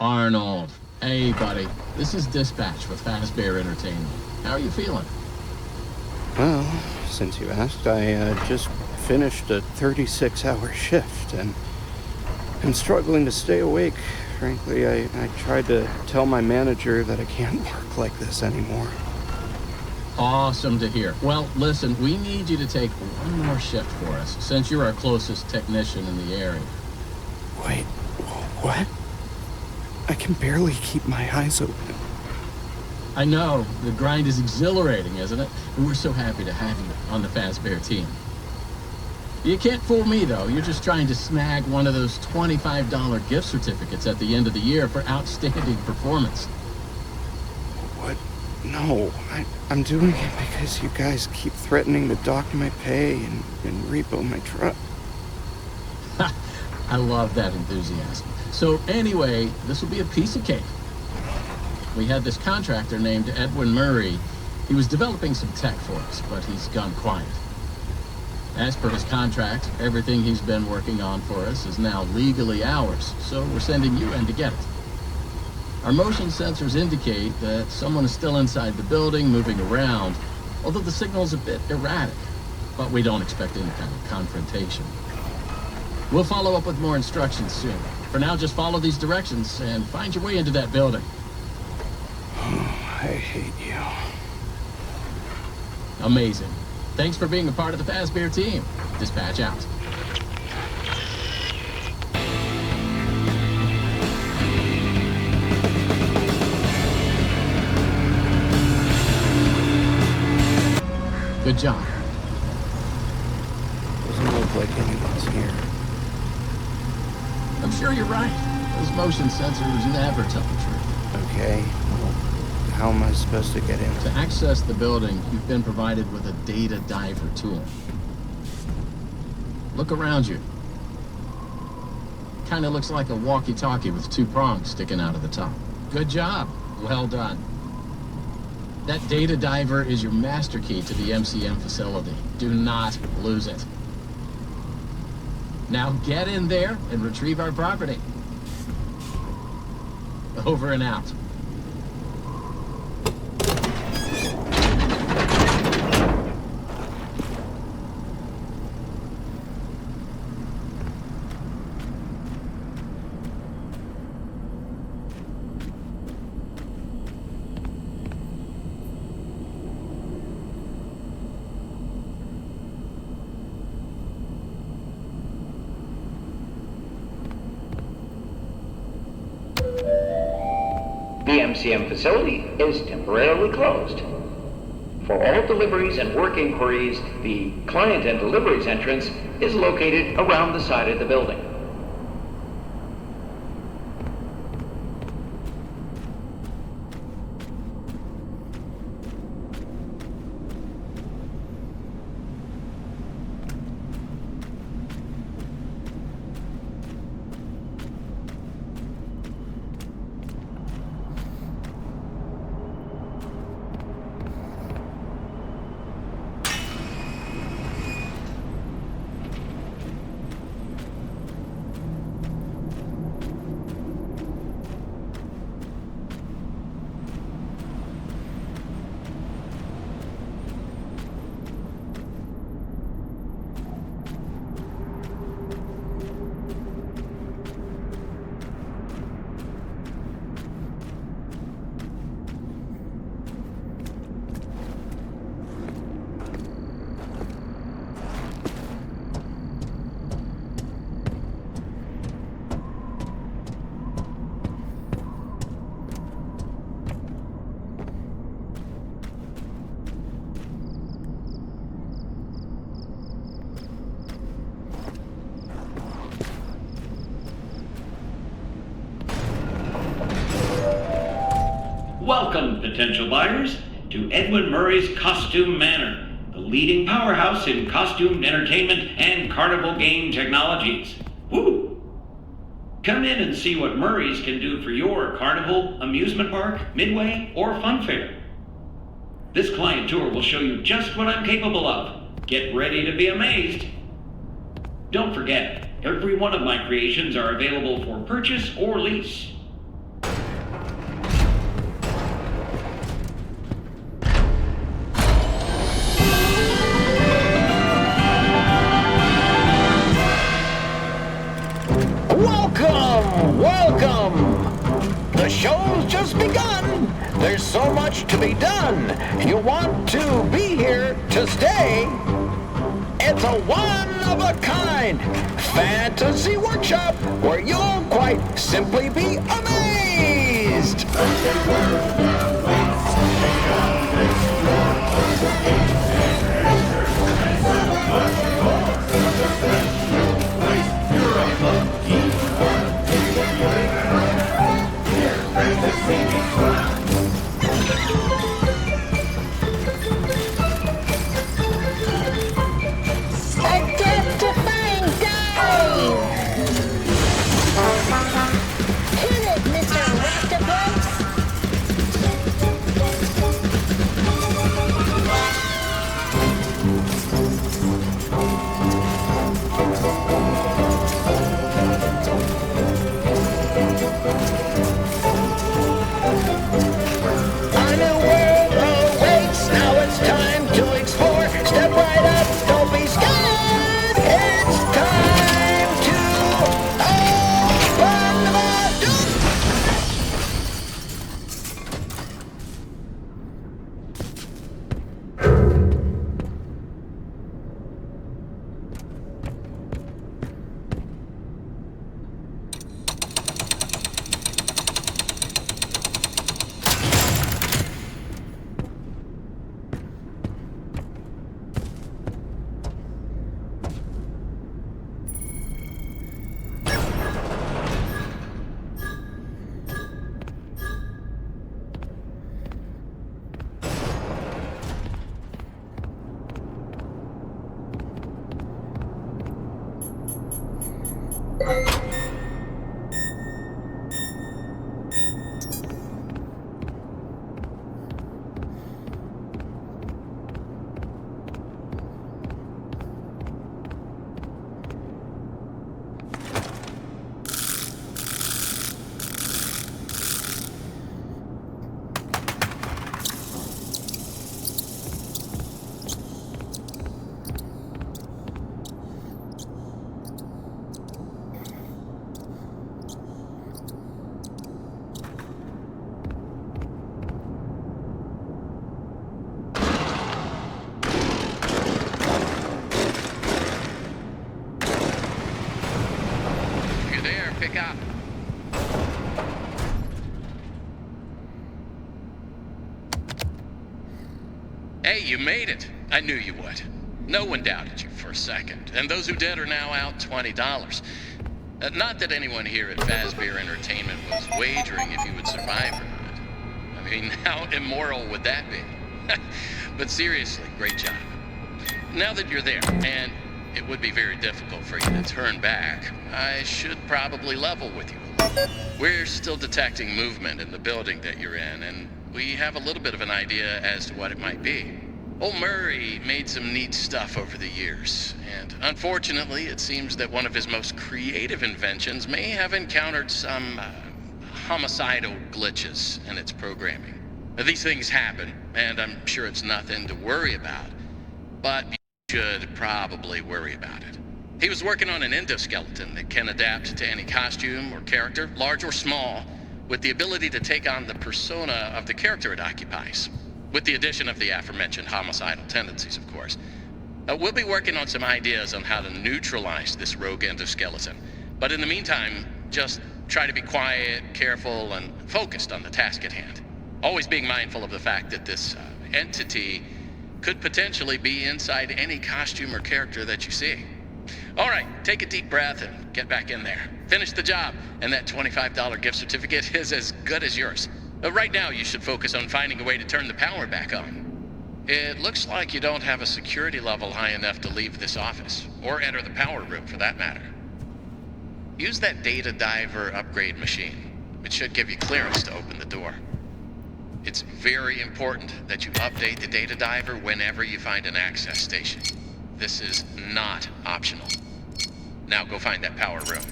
Arnold. Hey, buddy. This is Dispatch with Fazbear Entertainment. How are you feeling? Well, since you asked, I just finished a 36-hour shift, and I'm struggling to stay awake. Frankly, I tried to tell my manager that I can't work like this anymore. Awesome to hear. Well, listen, we need you to take one more shift for us, since you're our closest technician in the area. Wait, what? I can barely keep my eyes open. I know, the grind is exhilarating, isn't it? And we're so happy to have you on the Fazbear team. You can't fool me, though. You're just trying to snag one of those $25 gift certificates at the end of the year for outstanding performance. What? No, I'm doing it because you guys keep threatening to dock my pay and repo my truck. I love that enthusiasm. So anyway, this will be a piece of cake. We had this contractor named Edwin Murray. He was developing some tech for us, but he's gone quiet. As per his contract, everything he's been working on for us is now legally ours, so we're sending you in to get it. Our motion sensors indicate that someone is still inside the building, moving around, although the signal's a bit erratic, but we don't expect any kind of confrontation. We'll follow up with more instructions soon. For now, just follow these directions and find your way into that building. I hate you. Amazing. Thanks for being a part of the Fazbear team. Dispatch out. Good job. Doesn't look like anyone's here. I'm sure you're right. Those motion sensors never tell the truth. Okay, well, how am I supposed to get in? To access the building, you've been provided with a data diver tool. Look around you. Kinda looks like a walkie-talkie with two prongs sticking out of the top. Good job. Well done. That data diver is your master key to the MCM facility. Do not lose it. Now get in there and retrieve our property. Over and out. The MCM facility is temporarily closed. For all deliveries and work inquiries, the client and deliveries entrance is located around the side of the building. Welcome, potential buyers, to Edwin Murray's Costume Manor, the leading powerhouse in costume entertainment and carnival game technologies. Woo! Come in and see what Murray's can do for your carnival, amusement park, midway, or fun fair. This client tour will show you just what I'm capable of. Get ready to be amazed. Don't forget, every one of my creations are available for purchase or lease. show's just begun. There's so much to be done. You want to be here to stay. It's a one-of-a-kind fantasy workshop where you'll quite simply be amazed. Hey, you made it. I knew you would. No one doubted you for a second, and those who did are now out $20. Not that anyone here at Fazbear Entertainment was wagering if you would survive or not. I mean, how immoral would that be? But seriously, great job. Now that you're there, and it would be very difficult for you to turn back, I should probably level with you a little. We're still detecting movement in the building that you're in, and we have a little bit of an idea as to what it might be. Old Murray made some neat stuff over the years, and unfortunately, it seems that one of his most creative inventions may have encountered some homicidal glitches in its programming. Now, these things happen, and I'm sure it's nothing to worry about, but you should probably worry about it. He was working on an endoskeleton that can adapt to any costume or character, large or small, with the ability to take on the persona of the character it occupies, with the addition of the aforementioned homicidal tendencies, of course. We'll be working on some ideas on how to neutralize this rogue endoskeleton, but in the meantime, just try to be quiet, careful, and focused on the task at hand. Always being mindful of the fact that this entity could potentially be inside any costume or character that you see. All right, take a deep breath and get back in there. Finish the job, and that $25 gift certificate is as good as yours. Right now, you should focus on finding a way to turn the power back on. It looks like you don't have a security level high enough to leave this office, or enter the power room for that matter. Use that data diver upgrade machine. It should give you clearance to open the door. It's very important that you update the data diver whenever you find an access station. This is not optional. Now go find that power room.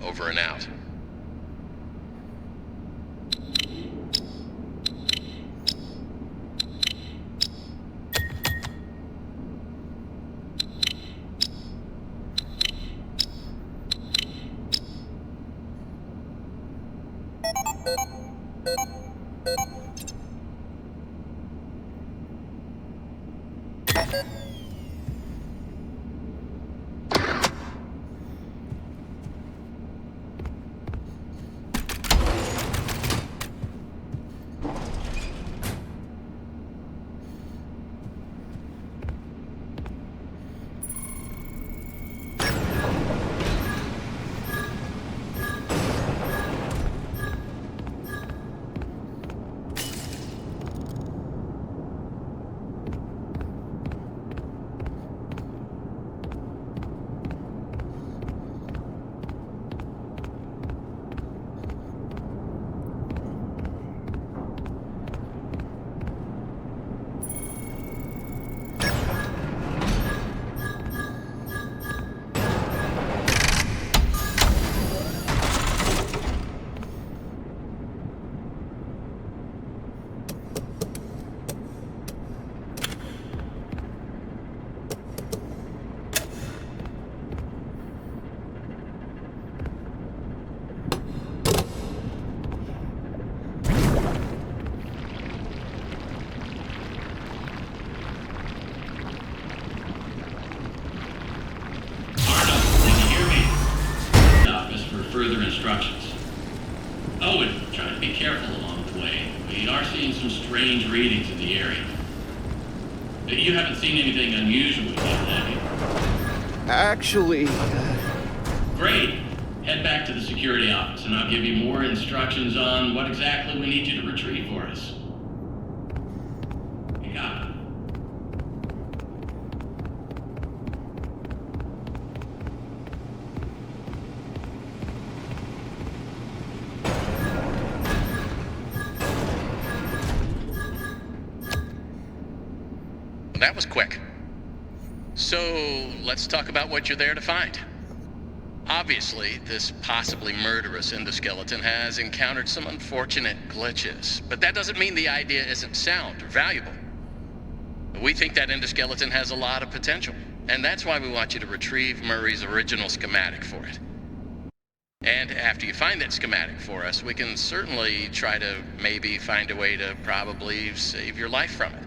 Over and out. Further instructions. Oh, and try to be careful along the way. We are seeing some strange readings in the area. You haven't seen anything unusual yet, have you? Actually... Great. Head back to the security office, and I'll give you more instructions on what exactly we need you to retrieve for us. You got it. That was quick. So, let's talk about what you're there to find. Obviously, this possibly murderous endoskeleton has encountered some unfortunate glitches, but that doesn't mean the idea isn't sound or valuable. We think that endoskeleton has a lot of potential, and that's why we want you to retrieve Murray's original schematic for it. And after you find that schematic for us, we can certainly try to maybe find a way to probably save your life from it.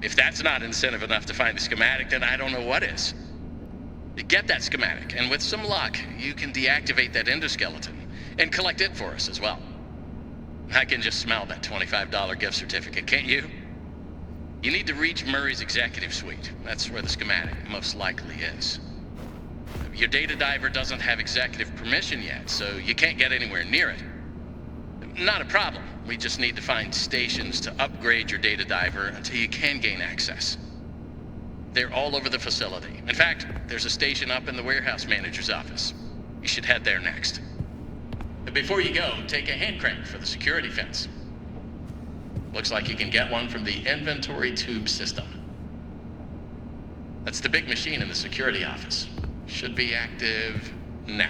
If that's not incentive enough to find the schematic, then I don't know what is. Get that schematic, and with some luck, you can deactivate that endoskeleton and collect it for us as well. I can just smell that $25 gift certificate, can't you? You need to reach Murray's executive suite. That's where the schematic most likely is. Your data diver doesn't have executive permission yet, so you can't get anywhere near it. Not a problem. We just need to find stations to upgrade your data diver until you can gain access. They're all over the facility. In fact, there's a station up in the warehouse manager's office. You should head there next. Before you go, take a hand crank for the security fence. Looks like you can get one from the inventory tube system. That's the big machine in the security office. Should be active now.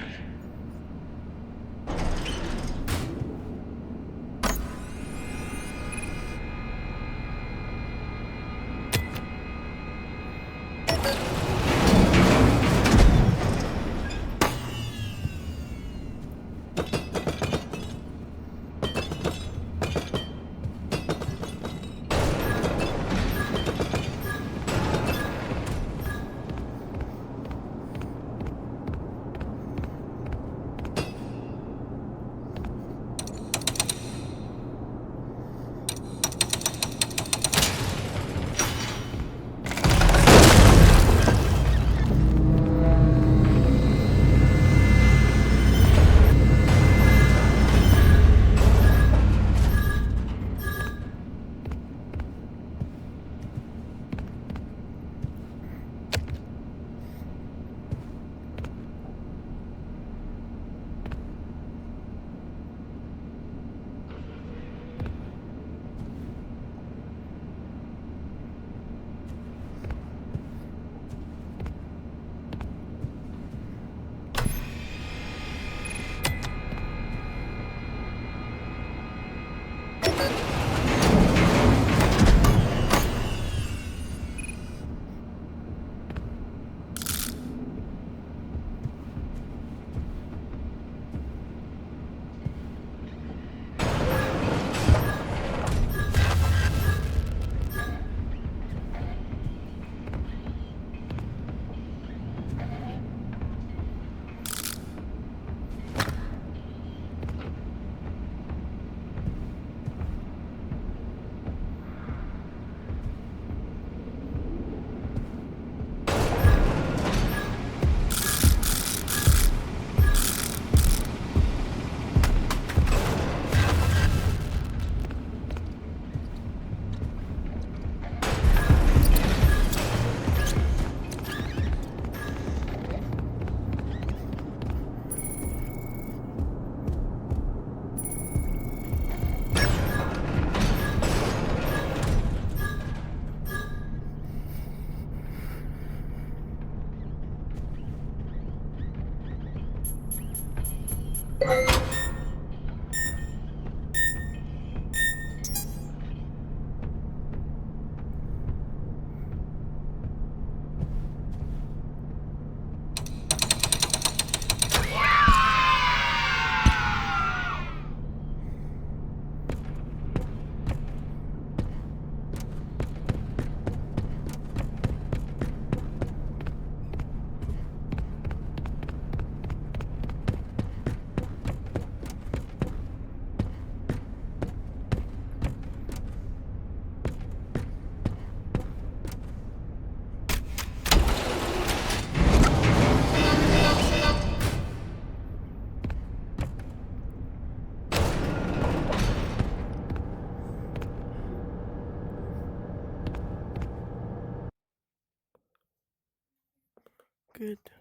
good.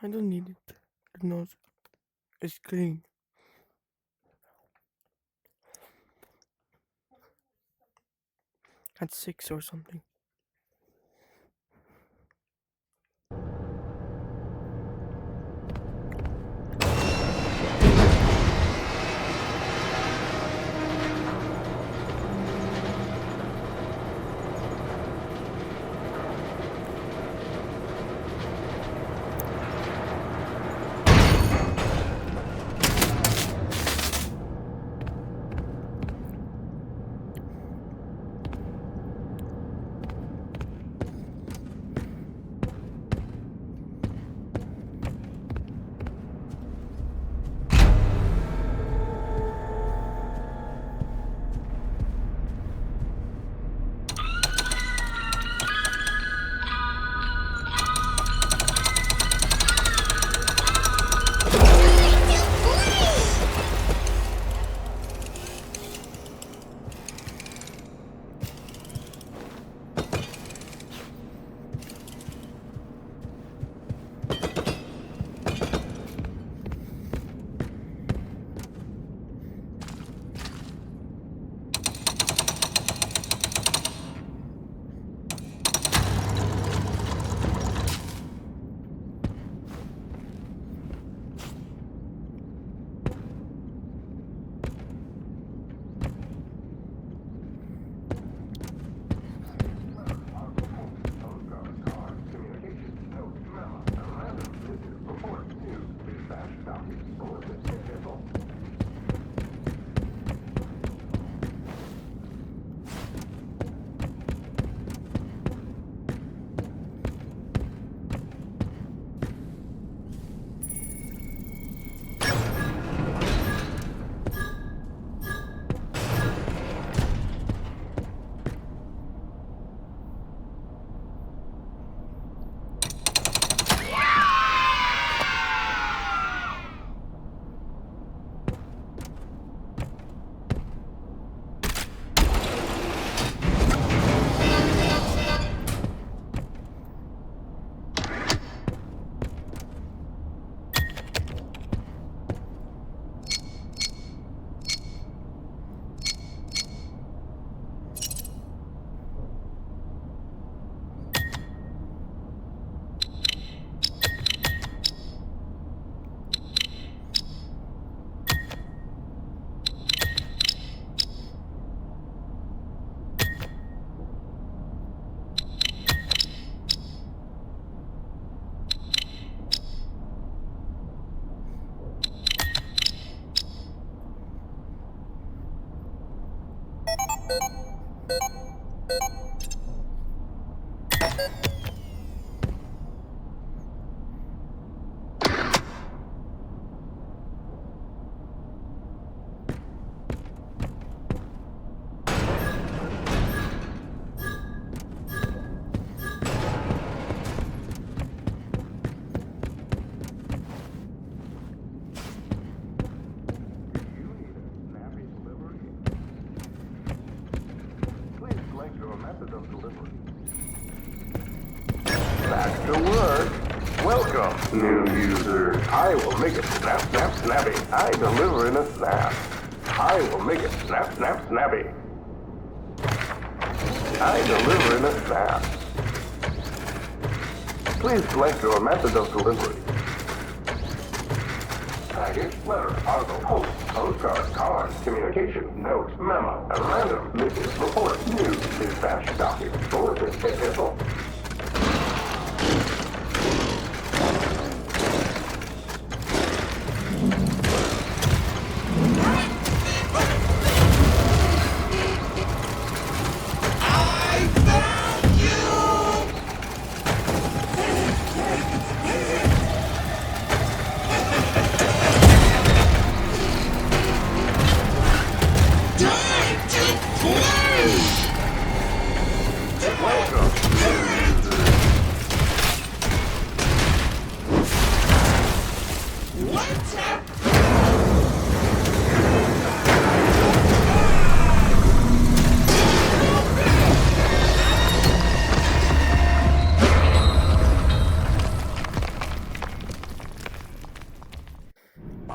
I don't need it. The nose is clean. At 6 or something. Back to work. Welcome, new user. I will make it snap, snap, snappy. I deliver in a snap. I will make it snap, snap, snappy. I deliver in a snap. Please select your method of delivery. Package, letter, Arnold, post, postcard, card, communication, note, memo, a random, message, report, news, dispatch, document, bulletin, epistle. Welcome.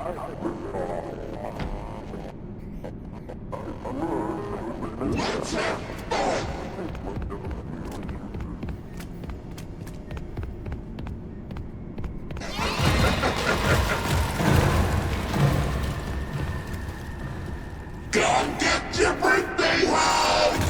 Come get your birthday hug!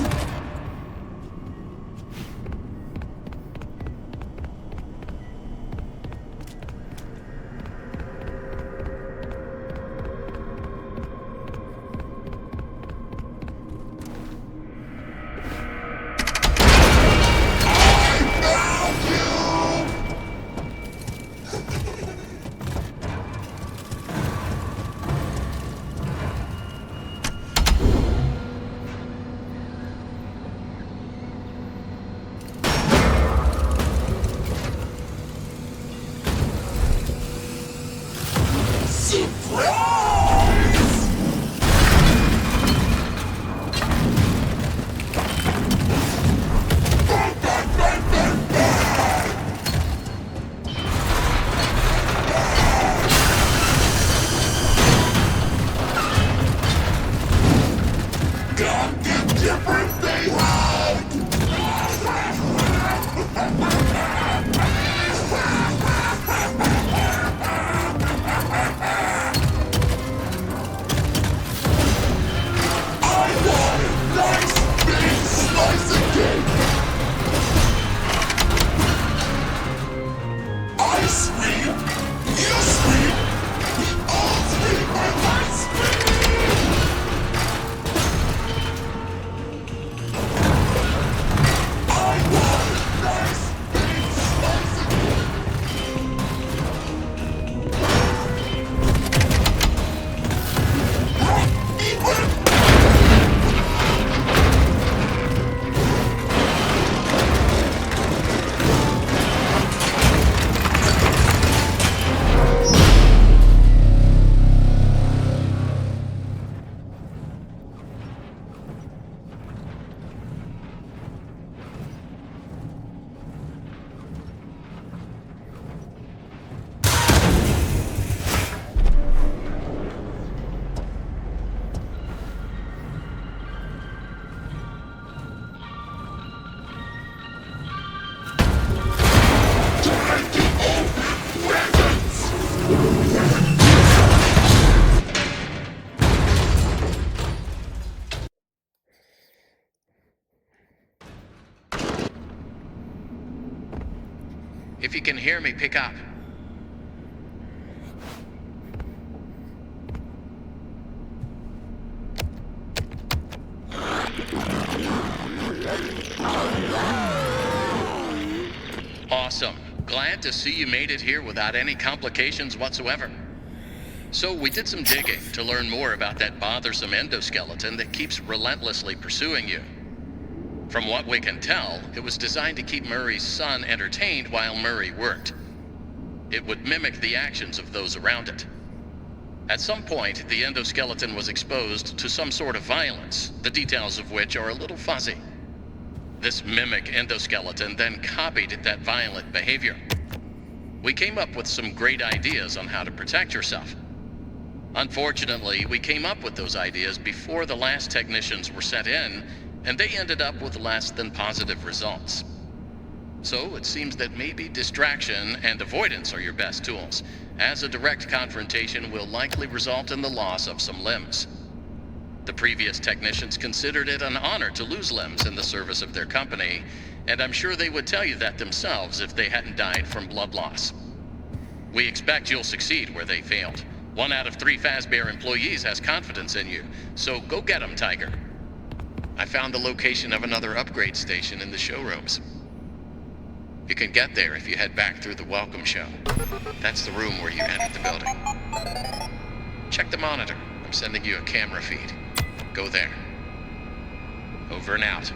If you can hear me, pick up. Awesome. Glad to see you made it here without any complications whatsoever. So we did some digging to learn more about that bothersome endoskeleton that keeps relentlessly pursuing you. From what we can tell, it was designed to keep Murray's son entertained while Murray worked. It would mimic the actions of those around it. At some point, the endoskeleton was exposed to some sort of violence, the details of which are a little fuzzy. This mimic endoskeleton then copied that violent behavior. We came up with some great ideas on how to protect yourself. Unfortunately, we came up with those ideas before the last technicians were sent in, and they ended up with less than positive results. So it seems that maybe distraction and avoidance are your best tools, as a direct confrontation will likely result in the loss of some limbs. The previous technicians considered it an honor to lose limbs in the service of their company, and I'm sure they would tell you that themselves if they hadn't died from blood loss. We expect you'll succeed where they failed. 1 out of 3 Fazbear employees has confidence in you, so go get 'em, Tiger. I found the location of another upgrade station in the showrooms. You can get there if you head back through the welcome show. That's the room where you entered the building. Check the monitor. I'm sending you a camera feed. Go there. Over and out.